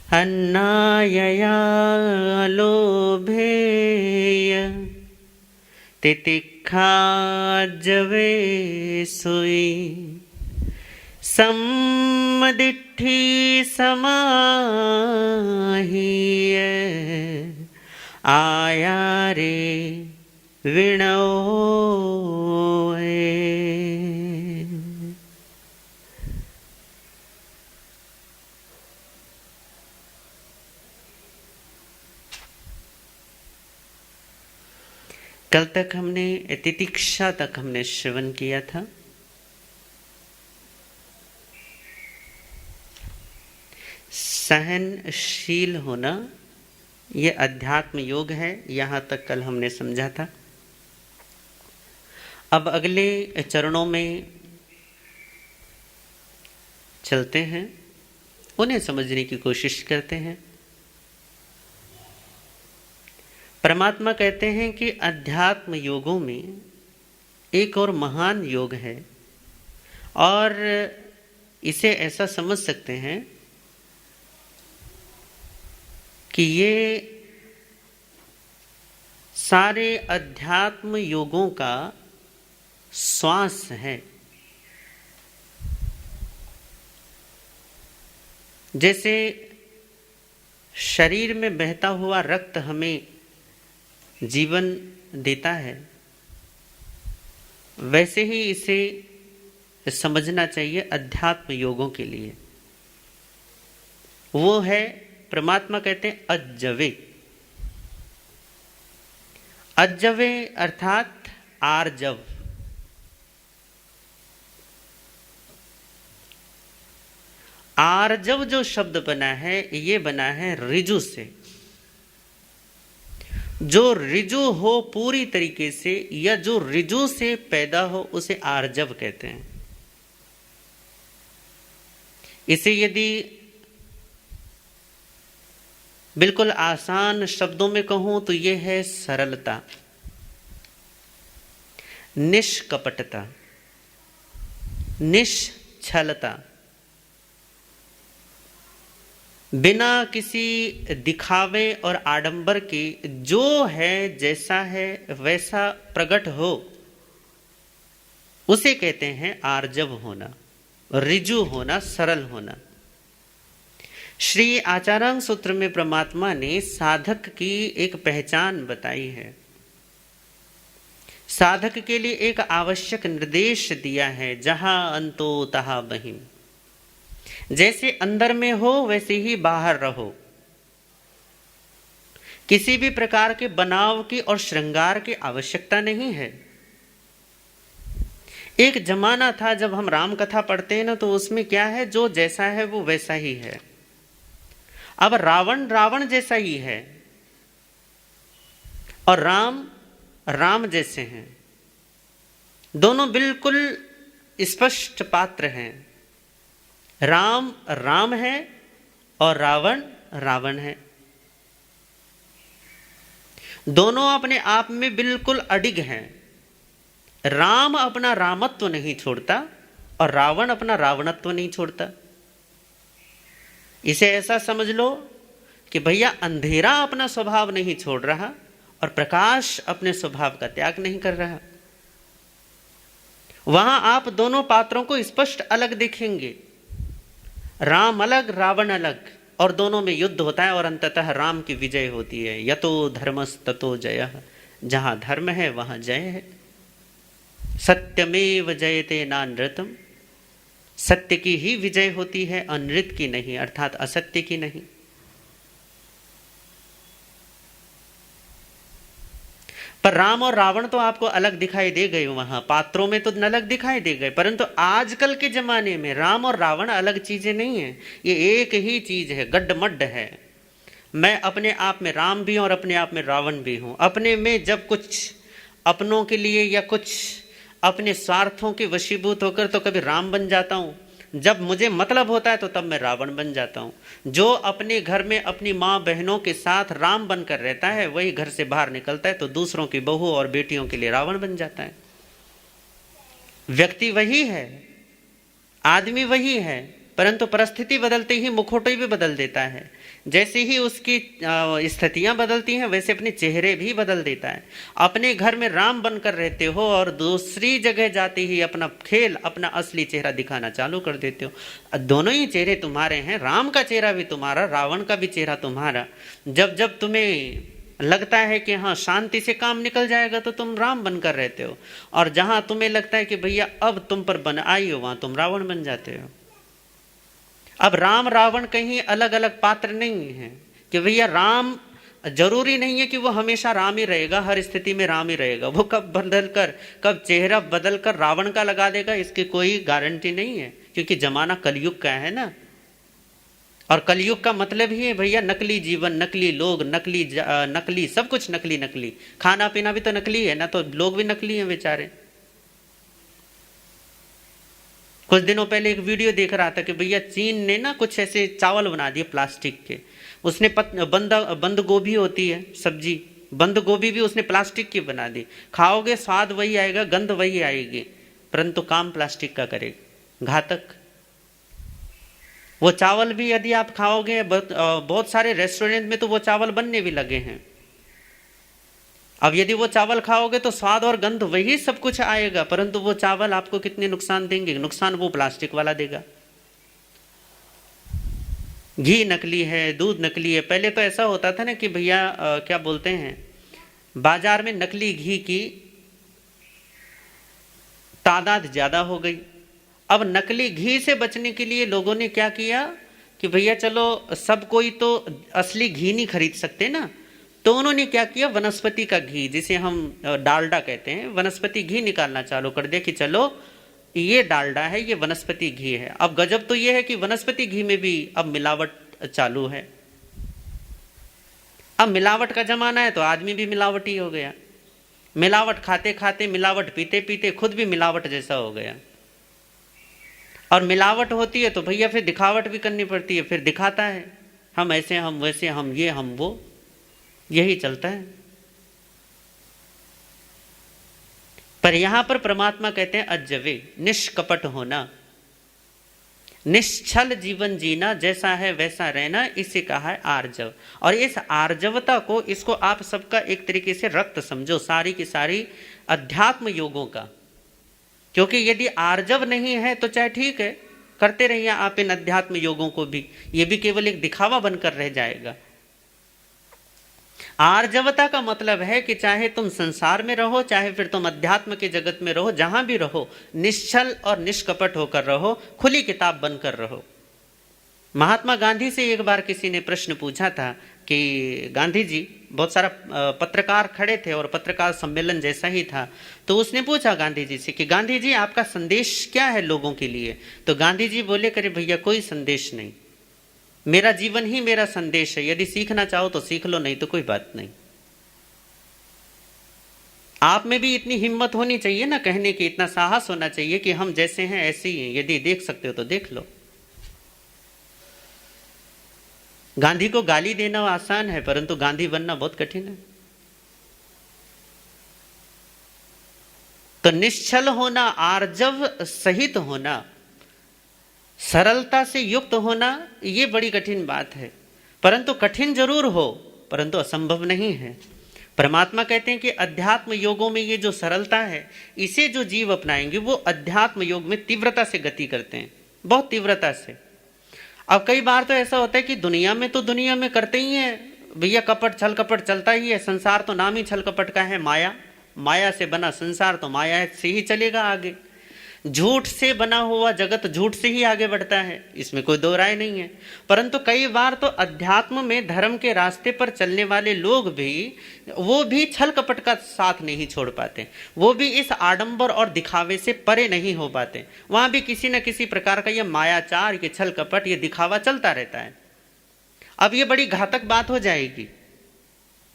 अन्नायया लोभेय तितिक्षा जवे सोई सम्मदिट्ठी समाहिय आया रे विणोए। कल तक हमने तितिक्षा तक हमने श्रवण किया था। सहनशील होना ये अध्यात्म योग है, यहाँ तक कल हमने समझा था। अब अगले चरणों में चलते हैं, उन्हें समझने की कोशिश करते हैं। परमात्मा कहते हैं कि अध्यात्म योगों में एक और महान योग है, और इसे ऐसा समझ सकते हैं कि ये सारे अध्यात्म योगों का श्वास है। जैसे शरीर में बहता हुआ रक्त हमें जीवन देता है, वैसे ही इसे समझना चाहिए अध्यात्म योगों के लिए। वो है, परमात्मा कहते हैं अज्जवे। अज्जवे अर्थात आर्जव। आर्जव जो शब्द बना है, ये बना है ऋजु से। जो ऋजु हो पूरी तरीके से, या जो ऋजु से पैदा हो, उसे आर्जव कहते हैं। इसे यदि बिल्कुल आसान शब्दों में कहूं तो यह है सरलता, निष्कपटता, निश्छलता, बिना किसी दिखावे और आडंबर के जो है, जैसा है वैसा प्रकट हो, उसे कहते हैं आर्जव होना, ऋजु होना, सरल होना। श्री आचार्य सूत्र में परमात्मा ने साधक की एक पहचान बताई है। साधक के लिए एक आवश्यक निर्देश दिया है, जहां अंतो तहा बहिं। जैसे अंदर में हो वैसे ही बाहर रहो। किसी भी प्रकार के बनाव की और श्रृंगार की आवश्यकता नहीं है। एक जमाना था जब हम राम कथा पढ़ते हैं ना, तो उसमें क्या है, जो जैसा है वो वैसा ही है। अब रावण रावण जैसा ही है, और राम राम जैसे हैं। दोनों बिल्कुल स्पष्ट पात्र हैं। राम राम है और रावण रावण है। दोनों अपने आप में बिल्कुल अडिग हैं। राम अपना रामत्व नहीं छोड़ता और रावण अपना रावणत्व नहीं छोड़ता। इसे ऐसा समझ लो कि भैया अंधेरा अपना स्वभाव नहीं छोड़ रहा और प्रकाश अपने स्वभाव का त्याग नहीं कर रहा। वहां आप दोनों पात्रों को स्पष्ट अलग देखेंगे। राम अलग, रावण अलग, और दोनों में युद्ध होता है और अंततः राम की विजय होती है। यतो धर्मस् ततो जयः। जहां धर्म है वहां जय है। सत्यमेव जयते नानृतम्। सत्य की ही विजय होती है, अनृत की नहीं, अर्थात असत्य की नहीं। पर राम और रावण तो आपको अलग दिखाई दे गए, वहां पात्रों में तो अलग दिखाई दे गए। परंतु आजकल के जमाने में राम और रावण अलग चीजें नहीं है, ये एक ही चीज है, गड्ढमड्ढ है। मैं अपने आप में राम भी हूं और अपने आप में रावण भी हूं। अपने में जब कुछ अपनों के लिए या कुछ अपने स्वार्थों के वशीभूत होकर तो कभी राम बन जाता हूं, जब मुझे मतलब होता है तो तब मैं रावण बन जाता हूं। जो अपने घर में अपनी माँ बहनों के साथ राम बनकर रहता है, वही घर से बाहर निकलता है तो दूसरों की बहू और बेटियों के लिए रावण बन जाता है। व्यक्ति वही है, आदमी वही है, परंतु परिस्थिति बदलते ही मुखौटे भी बदल देता है। जैसे ही उसकी स्थितियां बदलती हैं वैसे अपने चेहरे भी बदल देता है। अपने घर में राम बनकर रहते हो और दूसरी जगह जाते ही अपना खेल, अपना असली चेहरा दिखाना चालू कर देते हो। दोनों ही चेहरे तुम्हारे हैं, राम का चेहरा भी तुम्हारा, रावण का भी चेहरा तुम्हारा। जब जब तुम्हें लगता है कि हाँ शांति से काम निकल जाएगा तो तुम राम बनकर रहते हो, और जहां तुम्हें लगता है कि भैया अब तुम पर बन आई हो वहां तुम रावण बन जाते हो। अब राम रावण कहीं अलग अलग पात्र नहीं है कि भैया राम जरूरी नहीं है कि वो हमेशा राम ही रहेगा, हर स्थिति में राम ही रहेगा। वो कब चेहरा बदलकर रावण का लगा देगा इसकी कोई गारंटी नहीं है, क्योंकि जमाना कलयुग का है ना। और कलयुग का मतलब ही है भैया नकली जीवन, नकली लोग, नकली सब कुछ, नकली। खाना पीना भी तो नकली है ना, तो लोग भी नकली हैं बेचारे। कुछ दिनों पहले एक वीडियो देख रहा था कि भैया चीन ने ना कुछ ऐसे चावल बना दिए प्लास्टिक के, उसने बंद गोभी होती है सब्जी, बंद गोभी भी उसने प्लास्टिक की बना दी। खाओगे स्वाद वही आएगा, गंध वही आएगी, परंतु काम प्लास्टिक का करेगा, घातक। वो चावल भी यदि आप खाओगे, बहुत सारे रेस्टोरेंट में तो वो चावल बनने भी लगे हैं। अब यदि वो चावल खाओगे तो स्वाद और गंध वही सब कुछ आएगा, परंतु वो चावल आपको कितने नुकसान देंगे? नुकसान वो प्लास्टिक वाला देगा। घी नकली है, दूध नकली है। पहले तो ऐसा होता था ना कि भैया क्या बोलते हैं, बाजार में नकली घी की तादाद ज्यादा हो गई। अब नकली घी से बचने के लिए लोगों ने क्या किया कि भैया चलो सब कोई तो असली घी नहीं खरीद सकते ना, तो उन्होंने क्या किया, वनस्पति का घी जिसे हम डालडा कहते हैं, वनस्पति घी निकालना चालू कर दिया कि चलो ये डालडा है, ये वनस्पति घी है। अब गजब तो ये है कि वनस्पति घी में भी अब मिलावट चालू है। अब मिलावट का जमाना है तो आदमी भी मिलावटी हो गया। मिलावट खाते खाते, मिलावट पीते पीते खुद भी मिलावट जैसा हो गया। और मिलावट होती है तो भैया फिर दिखावट भी करनी पड़ती है, फिर दिखाता है हम ऐसे, हम वैसे, हम ये, हम वो, यही चलता है। पर यहां पर परमात्मा कहते हैं अजवे, निष्कपट होना, निश्चल जीवन जीना, जैसा है वैसा रहना, इसे कहा है आर्जव। और इस आर्जवता को, इसको आप सबका एक तरीके से रक्त समझो, सारी की सारी अध्यात्म योगों का। क्योंकि यदि आर्जव नहीं है तो चाहे ठीक है करते रहिए आप इन अध्यात्म योगों को भी, ये भी केवल एक दिखावा बनकर रह जाएगा। आर्जवता का मतलब है कि चाहे तुम संसार में रहो, चाहे फिर तुम अध्यात्म के जगत में रहो, जहां भी रहो निश्चल और निष्कपट होकर रहो, खुली किताब बनकर रहो। महात्मा गांधी से एक बार किसी ने प्रश्न पूछा था कि गांधी जी, बहुत सारा पत्रकार खड़े थे और पत्रकार सम्मेलन जैसा ही था, तो उसने पूछा गांधी जी से कि गांधी जी आपका संदेश क्या है लोगों के लिए? तो गांधी जी बोले, करे भैया कोई संदेश नहीं, मेरा जीवन ही मेरा संदेश है, यदि सीखना चाहो तो सीख लो, नहीं तो कोई बात नहीं। आप में भी इतनी हिम्मत होनी चाहिए ना कहने की, इतना साहस होना चाहिए कि हम जैसे हैं ऐसे ही हैं, यदि देख सकते हो तो देख लो। गांधी को गाली देना आसान है, परंतु गांधी बनना बहुत कठिन है। तो निश्चल होना, आर्जव सहित होना, सरलता से युक्त होना, ये बड़ी कठिन बात है। परंतु कठिन जरूर हो, परंतु असंभव नहीं है। परमात्मा कहते हैं कि अध्यात्म योगों में ये जो सरलता है, इसे जो जीव अपनाएंगे वो अध्यात्म योग में तीव्रता से गति करते हैं, बहुत तीव्रता से। अब कई बार तो ऐसा होता है कि दुनिया में करते ही हैं भैया, कपट छल कपट चलता ही है। संसार तो नाम ही छल कपट का है, माया से बना संसार तो माया से ही चलेगा आगे। झूठ से बना हुआ जगत झूठ से ही आगे बढ़ता है, इसमें कोई दो राय नहीं है। परंतु कई बार तो अध्यात्म में धर्म के रास्ते पर चलने वाले लोग भी, वो भी छल कपट का साथ नहीं छोड़ पाते, वो भी इस आडंबर और दिखावे से परे नहीं हो पाते। वहां भी किसी न किसी प्रकार का ये मायाचार, ये छल कपट, ये दिखावा चलता रहता है। अब ये बड़ी घातक बात हो जाएगी।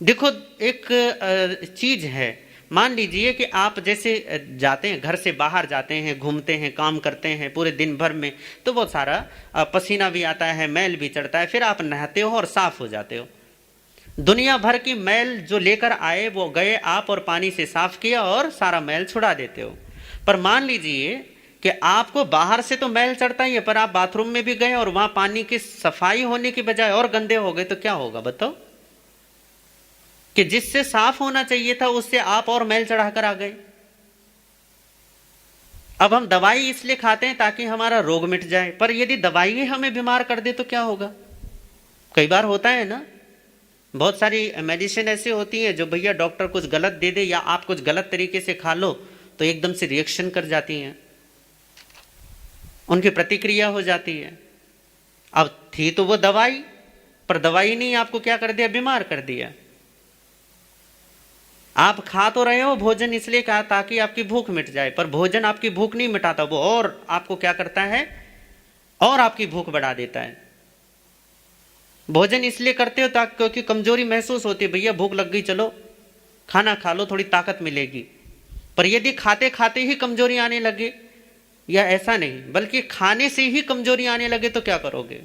देखो एक चीज है, मान लीजिए कि आप जैसे जाते हैं, घर से बाहर जाते हैं, घूमते हैं, काम करते हैं पूरे दिन भर में, तो बहुत सारा पसीना भी आता है, मैल भी चढ़ता है, फिर आप नहाते हो और साफ हो जाते हो। दुनिया भर की मैल जो लेकर आए वो गए आप और पानी से साफ किया और सारा मैल छुड़ा देते हो। पर मान लीजिए कि आपको बाहर से तो मैल चढ़ता ही है, पर आप बाथरूम में भी गए और वहां पानी की सफाई होने की बजाय और गंदे हो गए तो क्या होगा बताओ? कि जिससे साफ होना चाहिए था उससे आप और मैल चढ़ाकर आ गए। अब हम दवाई इसलिए खाते हैं ताकि हमारा रोग मिट जाए, पर यदि दवाई ही हमें बीमार कर दे तो क्या होगा? कई बार होता है ना, बहुत सारी मेडिसिन ऐसी होती है जो भैया डॉक्टर कुछ गलत दे दे या आप कुछ गलत तरीके से खा लो तो एकदम से रिएक्शन कर जाती हैं, उनकी प्रतिक्रिया हो जाती है। अब थी तो वो दवाई, पर दवाई नहीं आपको क्या कर दिया? बीमार कर दिया। आप खा तो रहे हो भोजन इसलिए कहा ताकि आपकी भूख मिट जाए, पर भोजन आपकी भूख नहीं मिटाता, वो और आपको क्या करता है? और आपकी भूख बढ़ा देता है। भोजन इसलिए करते हो ताकि क्योंकि कमजोरी महसूस होती है, भैया भूख लग गई चलो खाना खा लो थोड़ी ताकत मिलेगी। पर यदि खाते खाते ही कमजोरी आने लगे, या ऐसा नहीं बल्कि खाने से ही कमजोरी आने लगे तो क्या करोगे?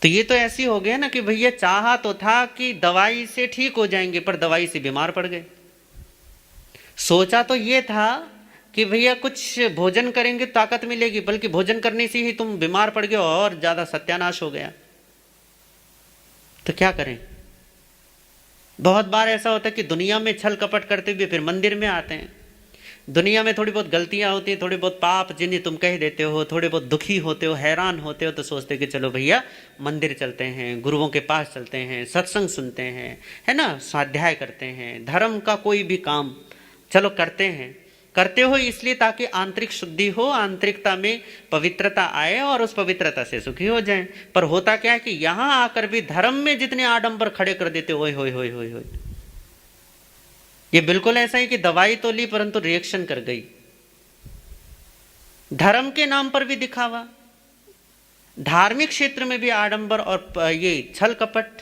तो ये तो ऐसी हो गया ना कि भैया चाहा तो था कि दवाई से ठीक हो जाएंगे, पर दवाई से बीमार पड़ गए। सोचा तो ये था कि भैया कुछ भोजन करेंगे ताकत मिलेगी, बल्कि भोजन करने से ही तुम बीमार पड़ गए और ज्यादा सत्यानाश हो गया। तो क्या करें? बहुत बार ऐसा होता है कि दुनिया में छल कपट करते हुए फिर मंदिर में आते हैं। दुनिया में थोड़ी बहुत गलतियां होती हैं, थोड़ी बहुत पाप जिन्हें तुम कह देते हो, थोड़े बहुत दुखी होते हो, हैरान होते हो, तो सोचते हो कि चलो भैया मंदिर चलते हैं, गुरुओं के पास चलते हैं, सत्संग सुनते हैं, है ना, स्वाध्याय करते हैं, धर्म का कोई भी काम चलो करते हैं। करते हो इसलिए ताकि आंतरिक शुद्धि हो, आंतरिकता में पवित्रता आए और उस पवित्रता से सुखी हो जाएं। पर होता क्या है कि यहां आकर भी धर्म में जितने आडंबर खड़े कर देते हो, हो ये बिल्कुल ऐसा ही कि दवाई तो ली परंतु रिएक्शन कर गई। धर्म के नाम पर भी दिखावा, धार्मिक क्षेत्र में भी आडंबर और ये छल कपट।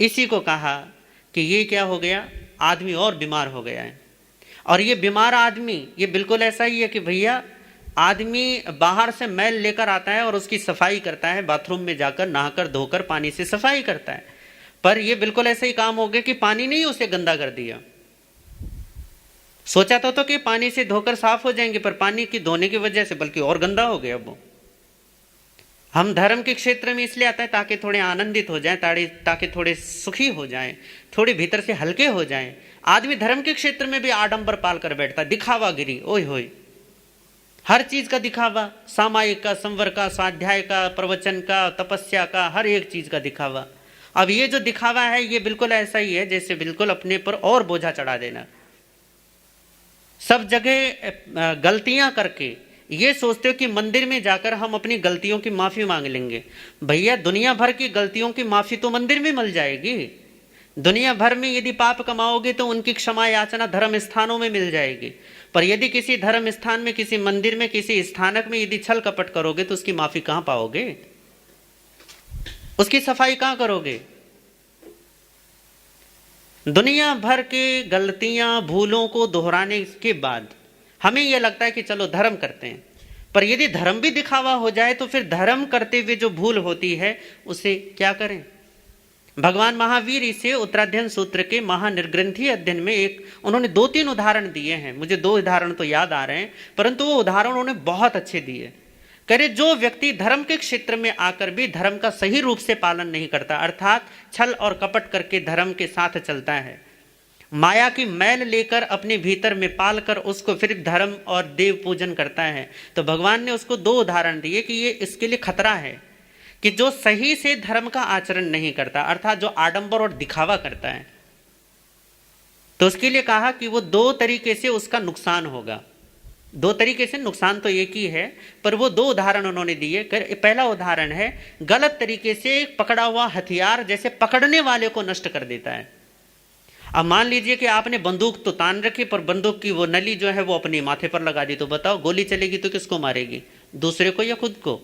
इसी को कहा कि ये क्या हो गया? आदमी और बीमार हो गया है। और ये बीमार आदमी ये बिल्कुल ऐसा ही है कि भैया आदमी बाहर से मैल लेकर आता है और उसकी सफाई करता है, बाथरूम में जाकर नहाकर धोकर पानी से सफाई करता है, पर ये बिल्कुल ऐसा ही काम हो गया कि पानी नहीं उसे गंदा कर दिया। सोचा तो कि पानी से धोकर साफ हो जाएंगे, पर पानी की धोने की वजह से बल्कि और गंदा हो गया वो। हम धर्म के क्षेत्र में इसलिए आता है ताकि थोड़े आनंदित हो जाएं, ताकि थोड़े सुखी हो जाएं, थोड़े भीतर से हल्के हो जाएं। आदमी धर्म के क्षेत्र में भी आडंबर पाल कर बैठता, दिखावागिरी, ओए होए, हर चीज का दिखावा, सामायिक का, संवर का, स्वाध्याय का, प्रवचन का, तपस्या का, हर एक चीज का दिखावा। अब ये जो दिखावा है ये बिल्कुल ऐसा ही है जैसे बिल्कुल अपने पर और बोझा चढ़ा देना। सब जगह गलतियां करके ये सोचते हो कि मंदिर में जाकर हम अपनी गलतियों की माफी मांग लेंगे। भैया दुनिया भर की गलतियों की माफी तो मंदिर में मिल जाएगी। दुनिया भर में यदि पाप कमाओगे तो उनकी क्षमा याचना धर्म स्थानों में मिल जाएगी, पर यदि किसी धर्म स्थान में, किसी मंदिर में, किसी स्थानक में यदि छल कपट करोगे तो उसकी माफी कहां पाओगे? उसकी सफाई कहां करोगे? दुनिया भर के गलतियां भूलों को दोहराने के बाद हमें यह लगता है कि चलो धर्म करते हैं, पर यदि धर्म भी दिखावा हो जाए तो फिर धर्म करते हुए जो भूल होती है उसे क्या करें? भगवान महावीर इसे उत्तराध्ययन सूत्र के महानिर्ग्रंथी अध्ययन में उन्होंने 2-3 उदाहरण दिए हैं। मुझे 2 उदाहरण तो याद आ रहे हैं, परंतु वो उदाहरण उन्होंने बहुत अच्छे दिए। कह रहे जो व्यक्ति धर्म के क्षेत्र में आकर भी धर्म का सही रूप से पालन नहीं करता, अर्थात छल और कपट करके धर्म के साथ चलता है, माया की मैल लेकर अपने भीतर में पाल कर उसको फिर धर्म और देव पूजन करता है, तो भगवान ने उसको 2 उदाहरण दिए कि ये इसके लिए खतरा है कि जो सही से धर्म का आचरण नहीं करता, अर्थात जो आडंबर और दिखावा करता है, तो उसके लिए कहा कि वो 2 तरीके से उसका नुकसान होगा। 2 तरीके से, नुकसान तो एक ही है, पर वो 2 उदाहरण उन्होंने दिए। पहला उदाहरण है गलत तरीके से पकड़ा हुआ हथियार जैसे पकड़ने वाले को नष्ट कर देता है। अब मान लीजिए कि आपने बंदूक तो तान रखी, पर बंदूक की वो नली जो है वो अपने माथे पर लगा दी, तो बताओ गोली चलेगी तो किसको मारेगी? दूसरे को या खुद को?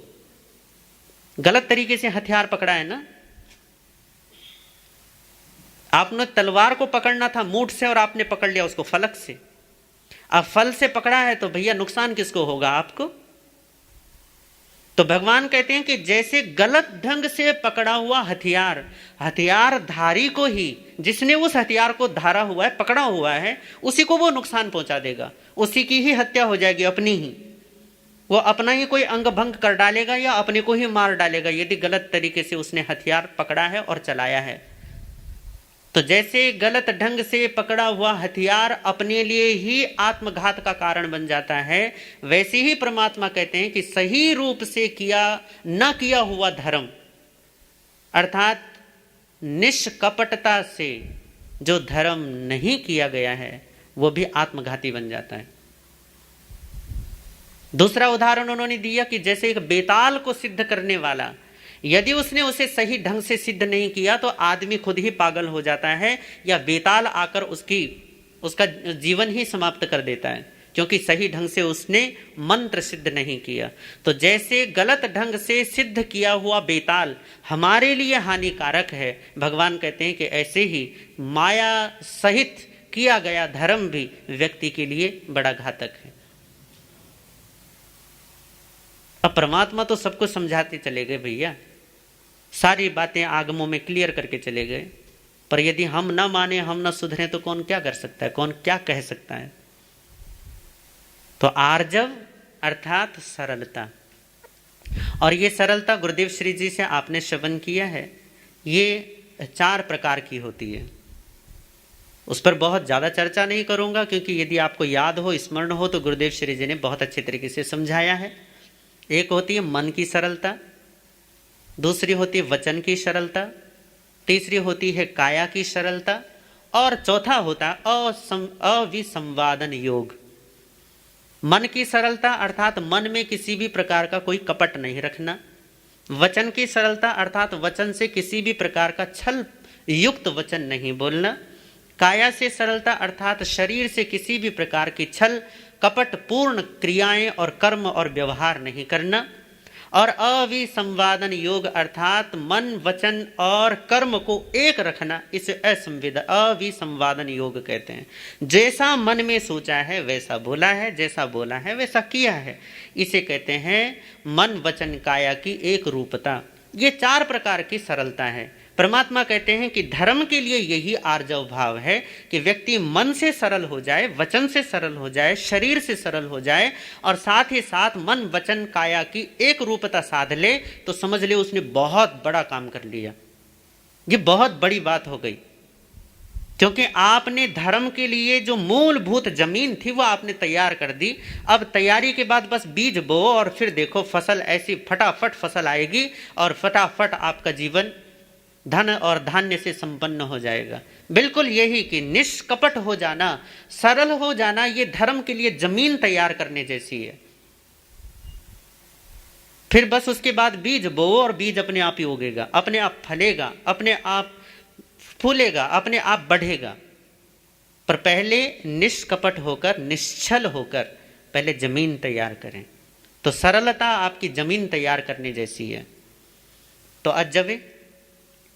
गलत तरीके से हथियार पकड़ा है ना। आपने तलवार को पकड़ना था मूठ से और आपने पकड़ लिया उसको फलक से। अब फल से पकड़ा है तो भैया नुकसान किसको होगा? आपको। तो भगवान कहते हैं कि जैसे गलत ढंग से पकड़ा हुआ हथियार, हथियार धारी को ही, जिसने उस हथियार को धारा हुआ है, पकड़ा हुआ है, उसी को वो नुकसान पहुंचा देगा, उसी की ही हत्या हो जाएगी, अपनी ही, वो अपना ही कोई अंग भंग कर डालेगा या अपने को ही मार डालेगा, यदि गलत तरीके से उसने हथियार पकड़ा है और चलाया है। तो जैसे गलत ढंग से पकड़ा हुआ हथियार अपने लिए ही आत्मघात का कारण बन जाता है, वैसे ही परमात्मा कहते हैं कि सही रूप से न किया हुआ धर्म, अर्थात निष्कपटता से जो धर्म नहीं किया गया है, वो भी आत्मघाती बन जाता है। दूसरा उदाहरण उन्होंने दिया कि जैसे एक बेताल को सिद्ध करने वाला, यदि उसने उसे सही ढंग से सिद्ध नहीं किया तो आदमी खुद ही पागल हो जाता है, या बेताल आकर उसका जीवन ही समाप्त कर देता है, क्योंकि सही ढंग से उसने मंत्र सिद्ध नहीं किया। तो जैसे गलत ढंग से सिद्ध किया हुआ बेताल हमारे लिए हानिकारक है, भगवान कहते हैं कि ऐसे ही माया सहित किया गया धर्म भी व्यक्ति के लिए बड़ा घातक है। अब परमात्मा तो सबको समझाते चले गए भैया, सारी बातें आगमों में क्लियर करके चले गए, पर यदि हम ना माने, हम ना सुधरे तो कौन क्या कर सकता है, कौन क्या कह सकता है। तो आर्जव अर्थात सरलता, और ये सरलता गुरुदेव श्री जी से आपने श्रवण किया है, ये 4 प्रकार की होती है। उस पर बहुत ज़्यादा चर्चा नहीं करूँगा, क्योंकि यदि आपको याद हो, स्मरण हो, तो गुरुदेव श्री जी ने बहुत अच्छे तरीके से समझाया है। एक होती है मन की सरलता, दूसरी होती है वचन की सरलता, तीसरी होती है काया की सरलता, और चौथा होता है अविसंवादन योग। मन की सरलता अर्थात मन में किसी भी प्रकार का कोई कपट नहीं रखना, वचन की सरलता अर्थात वचन से किसी भी प्रकार का छल युक्त वचन नहीं बोलना, काया से सरलता अर्थात शरीर से किसी भी प्रकार की छल कपट पूर्ण क्रियाएं और कर्म और व्यवहार नहीं करना, और अविसंवादन योग अर्थात मन वचन और कर्म को एक रखना, इसे अविसंवादन योग कहते हैं। जैसा मन में सोचा है वैसा बोला है, जैसा बोला है वैसा किया है, इसे कहते हैं मन वचन काया की एक रूपता। ये 4 प्रकार की सरलता है। परमात्मा कहते हैं कि धर्म के लिए यही आर्जव भाव है कि व्यक्ति मन से सरल हो जाए, वचन से सरल हो जाए, शरीर से सरल हो जाए, और साथ ही साथ मन वचन काया की एक रूपता साध ले, तो समझ ले उसने बहुत बड़ा काम कर लिया। ये बहुत बड़ी बात हो गई, क्योंकि आपने धर्म के लिए जो मूलभूत जमीन थी वो आपने तैयार कर दी। अब तैयारी के बाद बस बीज बो और फिर देखो फसल ऐसी फटाफट फसल आएगी और फटाफट आपका जीवन धन और धान्य से संपन्न हो जाएगा। बिल्कुल यही कि निष्कपट हो जाना, सरल हो जाना, ये धर्म के लिए जमीन तैयार करने जैसी है। फिर बस उसके बाद बीज बो और बीज अपने आप ही उगेगा, अपने आप फलेगा, अपने आप फूलेगा, अपने आप बढ़ेगा। पर पहले निष्कपट होकर, निश्चल होकर पहले जमीन तैयार करें। तो सरलता आपकी जमीन तैयार करने जैसी है। तो अजवे,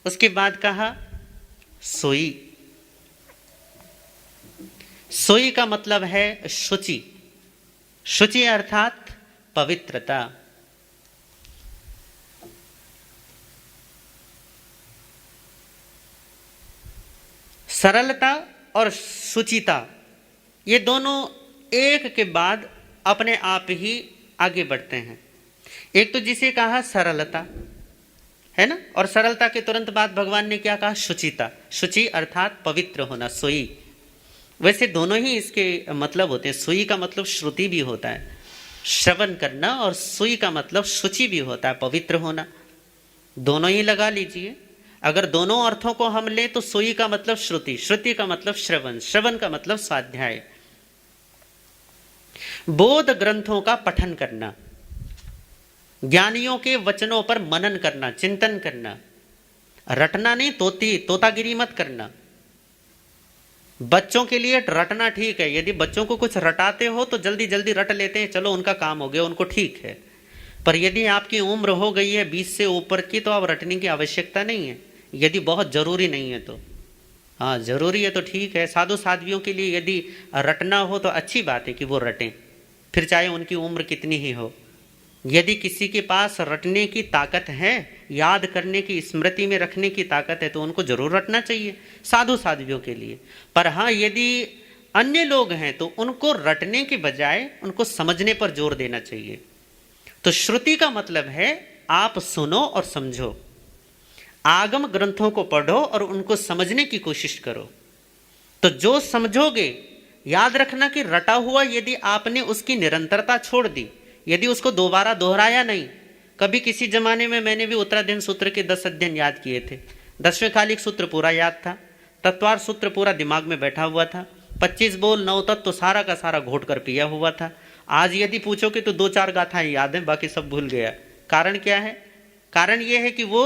उसके बाद कहा सोई। सोई का मतलब है शुचि। शुचि अर्थात पवित्रता। सरलता और शुचिता, ये दोनों एक के बाद अपने आप ही आगे बढ़ते हैं। एक तो जिसे कहा सरलता है ना, और सरलता के तुरंत बाद भगवान ने क्या कहा, शुचिता। शुचि अर्थात पवित्र होना, सोई। वैसे दोनों ही इसके मतलब होते हैं। सोई का मतलब श्रुति भी होता है, श्रवण करना, और सोई का मतलब शुचि भी होता है, पवित्र होना। दोनों ही लगा लीजिए। अगर दोनों अर्थों को हम ले तो सोई का मतलब श्रुति, श्रुति का मतलब श्रवण, श्रवण का मतलब स्वाध्याय। बोध ग्रंथों का पठन करना, ज्ञानियों के वचनों पर मनन करना, चिंतन करना, रटना नहीं, तोतागिरी मत करना। बच्चों के लिए रटना ठीक है, यदि बच्चों को कुछ रटाते हो तो जल्दी जल्दी रट लेते हैं, चलो उनका काम हो गया, उनको ठीक है। पर यदि आपकी उम्र हो गई है 20 से ऊपर की, तो आप रटने की आवश्यकता नहीं है, यदि बहुत जरूरी नहीं है तो। हाँ, जरूरी है तो ठीक है। साधु साध्वियों के लिए यदि रटना हो तो अच्छी बात है कि वो रटें, फिर चाहे उनकी उम्र कितनी ही हो। यदि किसी के पास रटने की ताकत है, याद करने की, स्मृति में रखने की ताकत है, तो उनको जरूर रटना चाहिए साधु साध्वियों के लिए। पर हाँ, यदि अन्य लोग हैं तो उनको रटने के बजाय उनको समझने पर जोर देना चाहिए। तो श्रुति का मतलब है आप सुनो और समझो, आगम ग्रंथों को पढ़ो और उनको समझने की कोशिश करो। तो जो समझोगे, याद रखना कि रटा हुआ यदि आपने उसकी निरंतरता छोड़ दी, यदि उसको दोबारा दोहराया नहीं, कभी किसी जमाने में मैंने भी उत्तराध्ययन सूत्र के 10 अध्ययन याद किए थे, 10वें कालिक सूत्र पूरा याद था, तत्वार सूत्र पूरा दिमाग में बैठा हुआ था, 25 बोल 9 तत्व तो सारा का सारा घोट कर पिया हुआ था। आज यदि पूछोगे तो 2-4 गाथाएं याद हैं, बाकी सब भूल गया। कारण क्या है? कारण यह है कि वो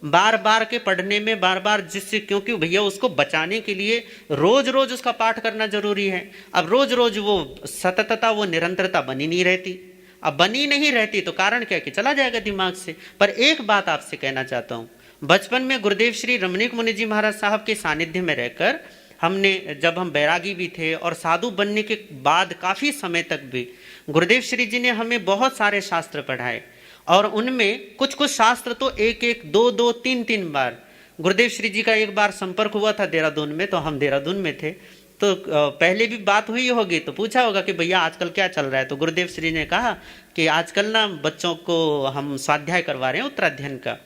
बार बार के पढ़ने में, बार बार जिससे, क्योंकि भैया उसको बचाने के लिए रोज रोज उसका पाठ करना जरूरी है। अब रोज रोज वो सततता, वो निरंतरता बनी नहीं रहती। अब बनी नहीं रहती तो कारण क्या कि चला जाएगा दिमाग से। पर एक बात आपसे कहना चाहता हूं, बचपन में गुरुदेव श्री रमणीक मुनि जी महाराज साहब के सानिध्य में रहकर हमने, जब हम बैरागी भी थे और साधु बनने के बाद काफी समय तक भी गुरुदेव श्री जी ने हमें बहुत सारे शास्त्र पढ़ाए, और उनमें कुछ कुछ शास्त्र तो 1-1, 2-2, 3-3 बार, गुरुदेव श्री जी का एक बार संपर्क हुआ था देहरादून में, तो हम देहरादून में थे, तो पहले भी बात हुई होगी, तो पूछा होगा कि भैया आजकल क्या चल रहा है, तो गुरुदेव श्री ने कहा कि आजकल ना बच्चों को हम स्वाध्याय करवा रहे हैं उत्तराध्ययन का।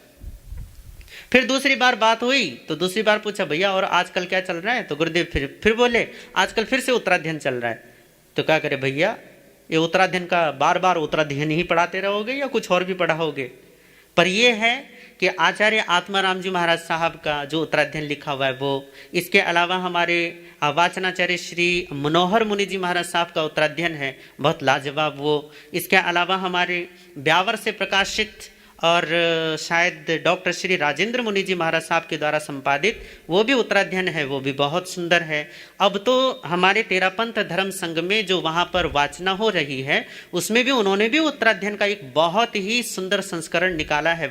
फिर दूसरी बार बात हुई तो दूसरी बार पूछा भैया और आजकल क्या चल रहा है, तो गुरुदेव फिर बोले आजकल फिर से उत्तराध्ययन चल रहा है। तो क्या करे भैया, ये उत्तराध्ययन का बार बार उत्तराध्ययन ही पढ़ाते रहोगे या कुछ और भी पढ़ाओगे? पर यह है कि आचार्य आत्माराम जी महाराज साहब का जो उत्तराध्ययन लिखा हुआ है वो, इसके अलावा हमारे वाचनाचार्य श्री मनोहर मुनि जी महाराज साहब का उत्तराध्ययन है, बहुत लाजवाब वो। इसके अलावा हमारे ब्यावर से प्रकाशित और शायद डॉक्टर श्री राजेंद्र मुनि जी महाराज साहब के द्वारा संपादित वो भी उत्तराध्ययन है, वो भी बहुत सुंदर है। अब तो हमारे तेरापंथ धर्म संघ में जो वहाँ पर वाचना हो रही है, उसमें भी उन्होंने भी उत्तराध्ययन का एक बहुत ही सुंदर संस्करण निकाला है,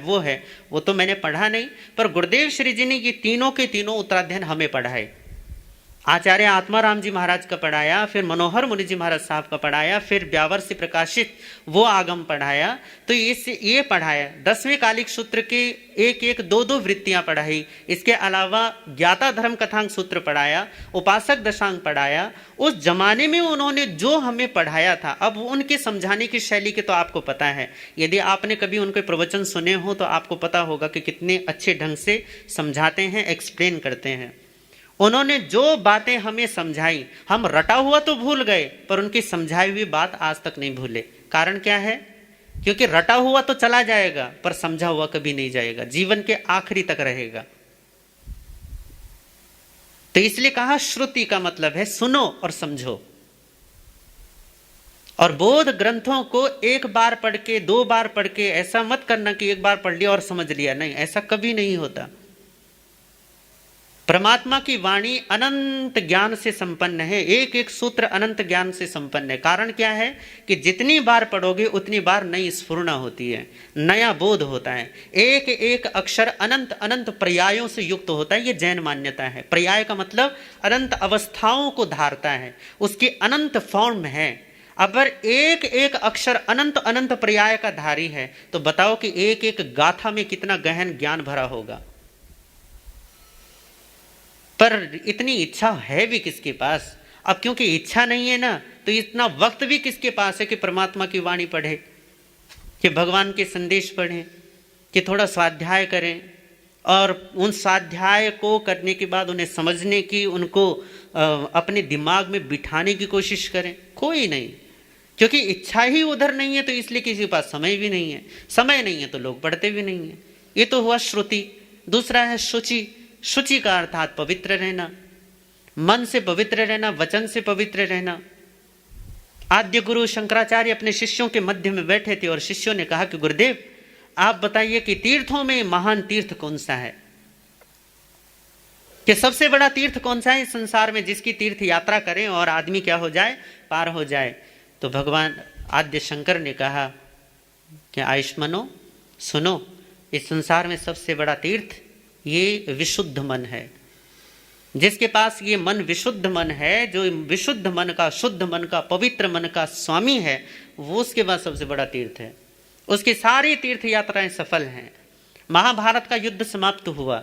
वो तो मैंने पढ़ा नहीं, पर गुरुदेव श्री जी ने ये तीनों के तीनों उत्तराध्ययन हमें पढ़ाए। आचार्य आत्माराम जी महाराज का पढ़ाया, फिर मनोहर मुनि जी महाराज साहब का पढ़ाया, फिर ब्यावर से प्रकाशित वो आगम पढ़ाया, तो ये पढ़ाया। 10वें कालिक सूत्र के 1-1, 2-2 वृत्तियां पढ़ाई। इसके अलावा ज्ञाता धर्म कथांग सूत्र पढ़ाया, उपासक दशांग पढ़ाया। उस जमाने में उन्होंने जो हमें पढ़ाया था, अब उनके समझाने की शैली के तो आपको पता है, यदि आपने कभी उनके प्रवचन सुने हो तो आपको पता होगा कि कितने अच्छे ढंग से समझाते हैं, एक्सप्लेन करते हैं। उन्होंने जो बातें हमें समझाई, हम रटा हुआ तो भूल गए पर उनकी समझाई हुई बात आज तक नहीं भूले। कारण क्या है? क्योंकि रटा हुआ तो चला जाएगा पर समझा हुआ कभी नहीं जाएगा, जीवन के आखिरी तक रहेगा। तो इसलिए कहा श्रुति का मतलब है सुनो और समझो। और बोध ग्रंथों को एक बार पढ़ के, 2 बार पढ़ के ऐसा मत करना कि एक बार पढ़ लिया और समझ लिया, नहीं, ऐसा कभी नहीं होता। परमात्मा की वाणी अनंत ज्ञान से संपन्न है, एक एक सूत्र अनंत ज्ञान से संपन्न है। कारण क्या है कि जितनी बार पढ़ोगे उतनी बार नई स्फुरना होती है, नया बोध होता है। एक एक अक्षर अनंत अनंत पर्यायों से युक्त होता है, ये जैन मान्यता है। पर्याय का मतलब अनंत अवस्थाओं को धारता है, उसकी अनंत फॉर्म है। अगर एक एक अक्षर अनंत अनंत पर्याय का धारी है तो बताओ कि एक एक गाथा में कितना गहन ज्ञान भरा होगा। पर इतनी इच्छा है भी किसके पास? अब क्योंकि इच्छा नहीं है ना, तो इतना वक्त भी किसके पास है कि परमात्मा की वाणी पढ़े, कि भगवान के संदेश पढ़ें, कि थोड़ा स्वाध्याय करें और उन स्वाध्याय को करने के बाद उन्हें समझने की, उनको अपने दिमाग में बिठाने की कोशिश करें? कोई नहीं, क्योंकि इच्छा ही उधर नहीं है, तो इसलिए किसी के पास समय भी नहीं है। समय नहीं है तो लोग पढ़ते भी नहीं है। ये तो हुआ श्रुति। दूसरा है शुचि। शुचि का अर्थात पवित्र रहना, मन से पवित्र रहना, वचन से पवित्र रहना। आद्य गुरु शंकराचार्य अपने शिष्यों के मध्य में बैठे थे और शिष्यों ने कहा कि गुरुदेव आप बताइए कि तीर्थों में महान तीर्थ कौन सा है, कि सबसे बड़ा तीर्थ कौन सा है इस संसार में, जिसकी तीर्थ यात्रा करें और आदमी क्या हो जाए, पार हो जाए। तो भगवान आद्य शंकर ने कहा कि आयुष्मनो सुनो, इस संसार में सबसे बड़ा तीर्थ ये विशुद्ध मन है। जिसके पास ये मन विशुद्ध मन है, जो विशुद्ध मन का, शुद्ध मन का, पवित्र मन का स्वामी है, वो उसके पास सबसे बड़ा तीर्थ है। उसकी सारी तीर्थ यात्राएं सफल हैं। महाभारत का युद्ध समाप्त हुआ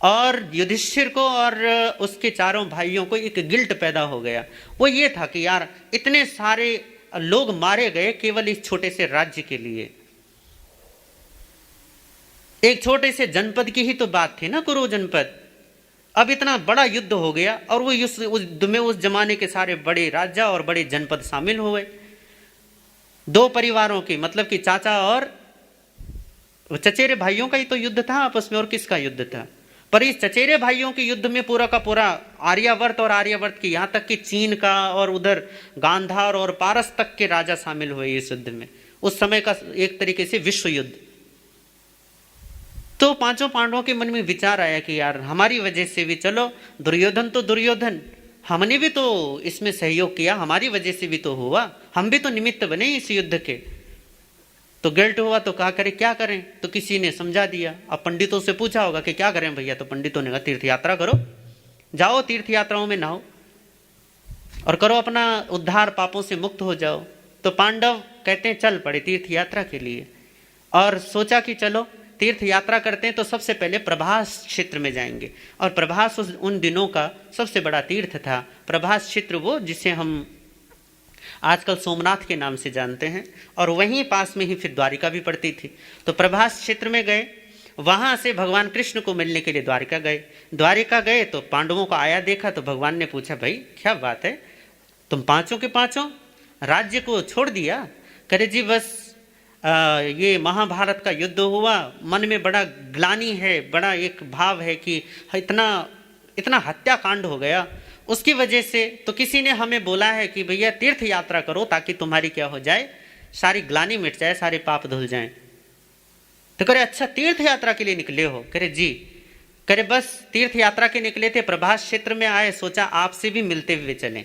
और युधिष्ठिर को और उसके चारों भाइयों को एक गिल्ट पैदा हो गया। वो ये था कि यार इतने सारे लोग मारे गए केवल इस छोटे से राज्य के लिए। एक छोटे से जनपद की ही तो बात थी ना, कुरु जनपद। अब इतना बड़ा युद्ध हो गया और वो उस युद्ध में उस जमाने के सारे बड़े राजा और बड़े जनपद शामिल हो गए। दो परिवारों की, मतलब कि चाचा और चचेरे भाइयों का ही तो युद्ध था आपस में, और किसका युद्ध था। पर इस चचेरे भाइयों के युद्ध में पूरा का पूरा आर्यावर्त और आर्यावर्त की, यहां तक कि चीन का और उधर गांधार और पारस तक के राजा शामिल हुए इस युद्ध में। उस समय का एक तरीके से विश्व युद्ध। तो पांचों पांडवों के मन में विचार आया कि यार हमारी वजह से भी, चलो दुर्योधन तो दुर्योधन, हमने भी तो इसमें सहयोग किया, हमारी वजह से भी तो हुआ, हम भी तो निमित्त बने इस युद्ध के। तो गिल्ट हुआ तो कहा करें, क्या करें। तो किसी ने समझा दिया। अब पंडितों से पूछा होगा कि क्या करें भैया, तो पंडितों ने कहा तीर्थ यात्रा करो, जाओ तीर्थ यात्राओं में नहाओ और करो अपना उद्धार, पापों से मुक्त हो जाओ। तो पांडव कहते हैं चल पड़े तीर्थ यात्रा के लिए, और सोचा कि चलो तीर्थ यात्रा करते हैं तो सबसे पहले प्रभास क्षेत्र में जाएंगे। और प्रभास उन दिनों का सबसे बड़ा तीर्थ था। प्रभास क्षेत्र वो जिसे हम आजकल सोमनाथ के नाम से जानते हैं, और वहीं पास में ही फिर द्वारिका भी पड़ती थी। तो प्रभास क्षेत्र में गए, वहां से भगवान कृष्ण को मिलने के लिए द्वारिका गए। द्वारिका गए तो पांडवों को आया देखा, तो भगवान ने पूछा भाई क्या बात है, तुम पांचों के पांचों राज्य को छोड़ दिया। करे जी बस ये महाभारत का युद्ध हुआ, मन में बड़ा ग्लानि है, बड़ा एक भाव है कि इतना इतना हत्याकांड हो गया, उसकी वजह से तो किसी ने हमें बोला है कि भैया तीर्थ यात्रा करो ताकि तुम्हारी क्या हो जाए, सारी ग्लानि मिट जाए, सारे पाप धुल जाएं। तो करे अच्छा तीर्थ यात्रा के लिए निकले हो। करे जी। करे बस तीर्थ यात्रा के निकले थे, प्रभास क्षेत्र में आए, सोचा आपसे भी मिलते हुए चलें।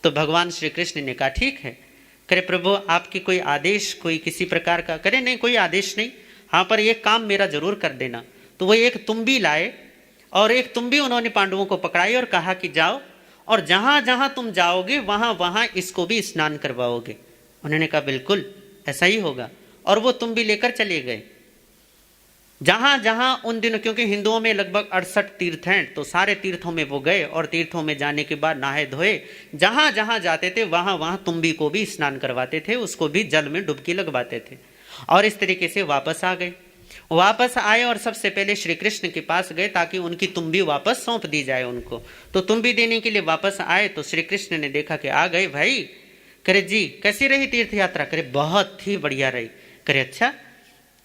तो भगवान श्री कृष्ण ने कहा ठीक है। करे प्रभु आपकी कोई आदेश, कोई किसी प्रकार का। करे नहीं कोई आदेश नहीं, हाँ पर एक काम मेरा जरूर कर देना। तो वो एक तुम्बी लाए और एक तुम्बी उन्होंने पांडवों को पकड़ाई और कहा कि जाओ और जहां जहां तुम जाओगे वहां वहां इसको भी स्नान करवाओगे। उन्होंने कहा बिल्कुल ऐसा ही होगा, और वो तुम्बी लेकर चले गए। जहां जहां उन दिनों, क्योंकि हिंदुओं में लगभग 68 तीर्थ हैं, तो सारे तीर्थों में वो गए और तीर्थों में जाने के बाद नहाए धोए, जहां जहां जाते थे वहां वहां तुम्बी को भी स्नान करवाते थे, उसको भी जल में डुबकी लगवाते थे। और इस तरीके से वापस आ गए। वापस आए और सबसे पहले श्री कृष्ण के पास गए ताकि उनकी तुम्बी वापस सौंप दी जाए उनको। तो तुम्बी देने के लिए वापस आए तो श्री कृष्ण ने देखा कि आ गए भाई। करे जी कैसी रही तीर्थ यात्रा। करे बहुत ही बढ़िया रही। करे अच्छा।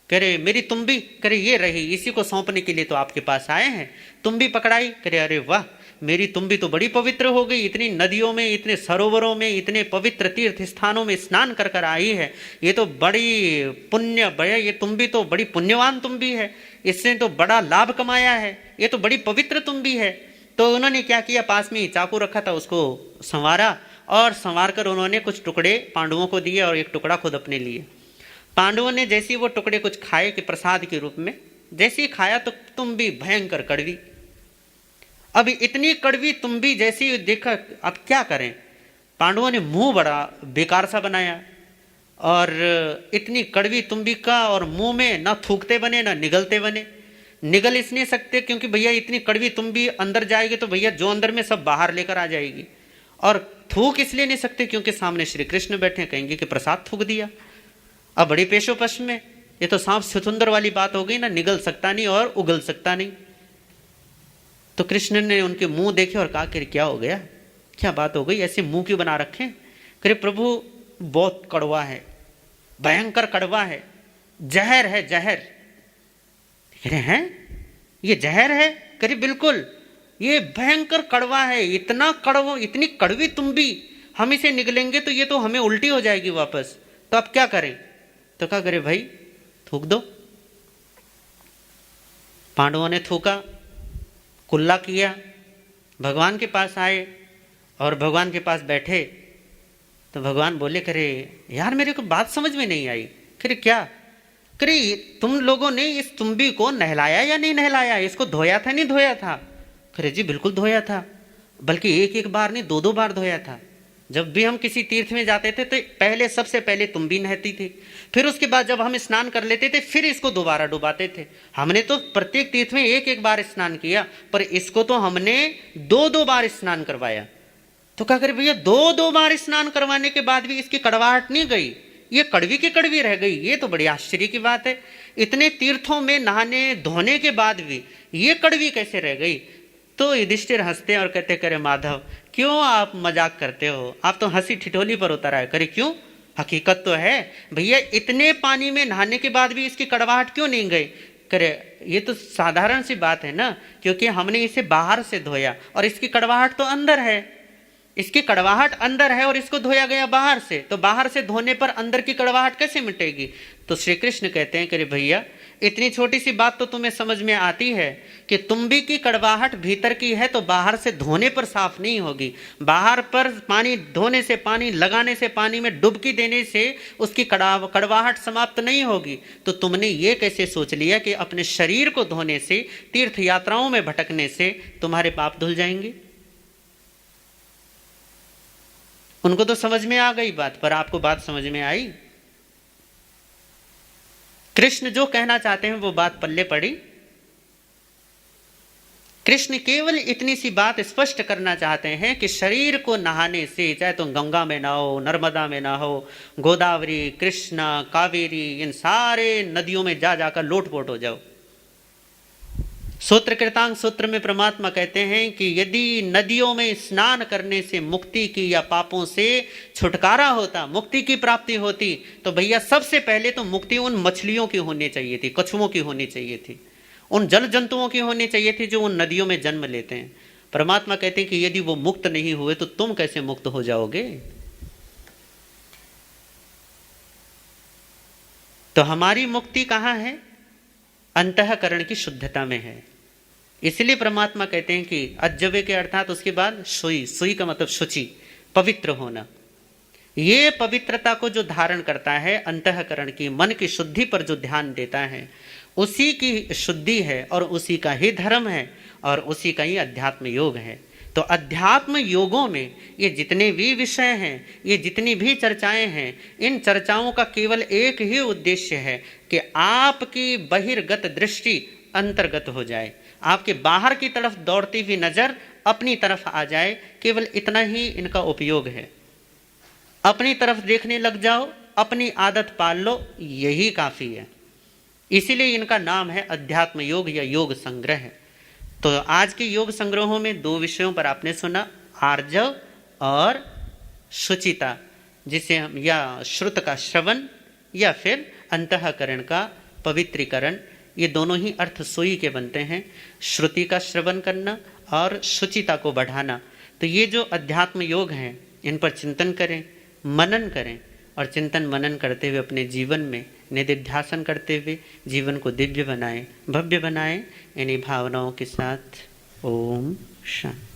करे मेरी तुम्बी। करे ये रही, इसी को सौंपने के लिए तो आपके पास आए हैं। तुम्बी पकड़ाई। करे अरे वाह मेरी तुम्बी तो बड़ी पवित्र हो गई, इतनी नदियों में, इतने सरोवरों में, इतने पवित्र तीर्थ स्थानों में स्नान कर कर आई है, ये तो बड़ी पुण्य भय, ये तुम्बी तो बड़ी पुण्यवान तुम्बी है, इसने तो बड़ा लाभ कमाया है, ये तो बड़ी पवित्र तुम्बी है। तो उन्होंने क्या किया, पास में ही चाकू रखा था उसको संवारा और संवार कर उन्होंने कुछ टुकड़े पांडवों को दिए और एक टुकड़ा खुद अपने लिए। पांडवों ने जैसे वो टुकड़े कुछ खाए कि प्रसाद के रूप में, जैसे ही खाया तो तुम्बी भयंकर कड़वी। अब इतनी कड़वी तुम्बी जैसी देखा, अब क्या करें। पांडवों ने मुंह बड़ा बेकार सा बनाया और इतनी कड़वी तुम्बी का, और मुंह में ना थूकते बने ना निगलते बने। निगल इसलिए सकते क्योंकि भैया इतनी कड़वी तुम्बी अंदर जाएगी तो भैया जो अंदर में सब बाहर लेकर आ जाएगी, और थूक इसलिए नहीं सकते क्योंकि सामने श्री कृष्ण बैठे, कहेंगे कि प्रसाद थूक दिया। अब बड़ी पेशोपश में ये तो सांप सुतुंदर वाली बात हो गई ना, निगल सकता नहीं और उगल सकता नहीं। तो कृष्ण ने उनके मुंह देखे और कहा कि क्या हो गया, क्या बात हो गई, ऐसे मुंह क्यों बना रखे। करे प्रभु बहुत कड़वा है, भयंकर कड़वा है, जहर है जहर। कह रहे हैं ये जहर है। करे बिल्कुल ये भयंकर कड़वा है, इतना कड़वा, इतनी कड़वी तुम्बी, हम इसे निगलेंगे तो ये तो हमें उल्टी हो जाएगी वापस, तो अब क्या करें। तो क्या करे भाई थूक दो। पांडवों ने थूका, कुल्ला किया, भगवान के पास आए और भगवान के पास बैठे। तो भगवान बोले करे यार मेरे को बात समझ में नहीं आई। करे क्या। करे तुम लोगों ने इस तुम्बी को नहलाया या नहीं नहलाया, इसको धोया था नहीं धोया था। करे जी बिल्कुल धोया था, बल्कि एक एक बार नहीं 2-2 बार धोया था। जब भी हम किसी तीर्थ में जाते थे तो पहले, सबसे पहले तुम भी नहाती थी, फिर उसके बाद जब हम स्नान कर लेते थे फिर इसको दोबारा डुबाते थे। हमने तो प्रत्येक तीर्थ में एक एक बार स्नान किया, पर इसको तो हमने 2-2 बार स्नान करवाया। तो क्या करे भैया, 2-2 बार स्नान करवाने के बाद भी इसकी कड़वाहट नहीं गई, ये कड़वी की कड़वी रह गई। ये तो बड़ी आश्चर्य की बात है, इतने तीर्थों में नहाने धोने के बाद भी ये कड़वी कैसे रह गई। तो युधिष्ठिर हंसते और कहते, करे माधव क्यों आप मजाक करते हो, आप तो हंसी ठिठोली पर उतर आए। करे क्यों, हकीकत तो है भैया, इतने पानी में नहाने के बाद भी इसकी कड़वाहट क्यों नहीं गई। करे ये तो साधारण सी बात है ना, क्योंकि हमने इसे बाहर से धोया और इसकी कड़वाहट तो अंदर है, इसकी कड़वाहट अंदर है और इसको धोया गया बाहर से, तो बाहर से धोने पर अंदर की कड़वाहट कैसे मिटेगी। तो श्री कृष्ण कहते हैं कि भैया इतनी छोटी सी बात तो तुम्हें समझ में आती है कि तुम्बी की कड़वाहट भीतर की है तो बाहर से धोने पर साफ नहीं होगी। बाहर पर पानी धोने से, पानी लगाने से, पानी में डुबकी देने से उसकी कड़वाहट समाप्त नहीं होगी। तो तुमने ये कैसे सोच लिया कि अपने शरीर को धोने से, तीर्थ यात्राओं में भटकने से तुम्हारे पाप धुल जाएंगे। उनको तो समझ में आ गई बात, पर आपको बात समझ में आई। कृष्ण जो कहना चाहते हैं वो बात पल्ले पड़ी। कृष्ण केवल इतनी सी बात स्पष्ट करना चाहते हैं कि शरीर को नहाने से, चाहे तुम गंगा में नहाओ, नर्मदा में नहाओ, गोदावरी, कृष्णा, कावेरी, इन सारे नदियों में जा जाकर लोटपोट हो जाओ। सूत्र कृतांग सूत्र में परमात्मा कहते हैं कि यदि नदियों में स्नान करने से मुक्ति की या पापों से छुटकारा होता, मुक्ति की प्राप्ति होती, तो भैया सबसे पहले तो मुक्ति उन मछलियों की होनी चाहिए थी, कछुओं की होनी चाहिए थी, उन जल जंतुओं की होनी चाहिए थी जो उन नदियों में जन्म लेते हैं। परमात्मा कहते हैं कि यदि वो मुक्त नहीं हुए तो तुम कैसे मुक्त हो जाओगे। तो हमारी मुक्ति कहां है, अंतःकरण की शुद्धता में है। इसलिए परमात्मा कहते हैं कि अज्जवे के अर्थात उसके बाद सुई, सुई का मतलब शुचि, पवित्र होना। ये पवित्रता को जो धारण करता है, अंतःकरण की, मन की शुद्धि पर जो ध्यान देता है, उसी की शुद्धि है और उसी का ही धर्म है और उसी का ही अध्यात्म योग है। तो अध्यात्म योगों में ये जितने भी विषय हैं, ये जितनी भी चर्चाएं हैं, इन चर्चाओं का केवल एक ही उद्देश्य है कि आपकी बहिर्गत दृष्टि अंतर्गत हो जाए, आपके बाहर की तरफ दौड़ती हुई नजर अपनी तरफ आ जाए। केवल इतना ही इनका उपयोग है। अपनी तरफ देखने लग जाओ, अपनी आदत पाल लो, यही काफी है। इसीलिए इनका नाम है अध्यात्म योग या योग संग्रह। तो आज के योग संग्रहों में 2 विषयों पर आपने सुना, आर्जव और शुचिता, जिसे हम या श्रुत का श्रवण या फिर अंतःकरण का पवित्रीकरण, ये दोनों ही अर्थ सोई के बनते हैं। श्रुति का श्रवण करना और शुचिता को बढ़ाना। तो ये जो अध्यात्म योग हैं, इन पर चिंतन करें, मनन करें और चिंतन मनन करते हुए अपने जीवन में निधिध्यासन करते हुए जीवन को दिव्य बनाएं, भव्य बनाएं। इन्हीं भावनाओं के साथ ओम शांति।